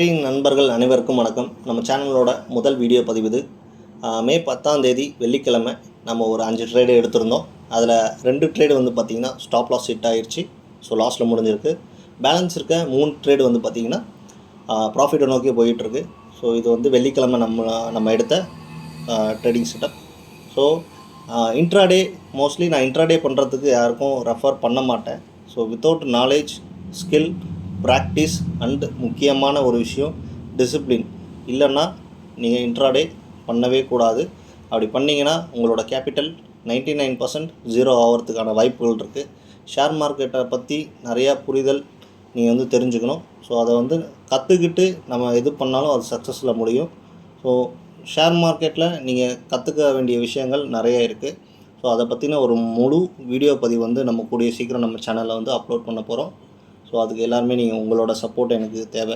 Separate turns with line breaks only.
நண்பர்கள் அனைவருக்கும் வணக்கம். நம்ம சேனலோட முதல் வீடியோ பதிவு இது. மே 10ஆம் தேதி வெள்ளிக்கிழமை நம்ம ஒரு 5 ட்ரேடு எடுத்திருந்தோம். அதில் 2 ட்ரேடு வந்து பார்த்திங்கன்னா ஸ்டாப் லாஸ் ஹிட் ஆகிடுச்சு. ஸோ லாஸில் முடிஞ்சிருக்கு. பேலன்ஸ் இருக்க 3 ட்ரேடு வந்து பார்த்திங்கன்னா ப்ராஃபிட்டை நோக்கி போயிட்டுருக்கு. ஸோ இது வந்து வெள்ளிக்கிழமை நம்ம எடுத்த trading setup. So intraday mostly நான் இன்ட்ராடே பண்ணுறதுக்கு யாருக்கும் ரெஃபர் பண்ண மாட்டேன். So without knowledge, skill, practice and முக்கியமான ஒரு விஷயம் டிசிப்ளின் இல்லைன்னா நீங்கள் இன்ட்ராடே பண்ணவே கூடாது. அப்படி பண்ணிங்கன்னா உங்களோட கேபிட்டல் 99% ஜீரோ ஆகிறதுக்கான வாய்ப்புகள் இருக்குது. ஷேர் மார்க்கெட்டை பற்றி நிறையா புரிதல் நீங்கள் வந்து தெரிஞ்சுக்கணும். ஸோ அதை வந்து கற்றுக்கிட்டு நம்ம எது பண்ணாலும் அது சக்ஸஸில் முடியும். ஸோ ஷேர் மார்க்கெட்டில் நீங்கள் கற்றுக்க வேண்டிய விஷயங்கள் நிறைய இருக்குது. ஸோ அதை பற்றின ஒரு முழு வீடியோ பதிவு வந்து நம்ம கூடிய சீக்கிரம் நம்ம சேனலில் வந்து அப்லோட் பண்ண போகிறோம். ஸோ அதுக்கு எல்லாருமே நீங்கள் உங்களோட சப்போர்ட் எனக்கு தேவை.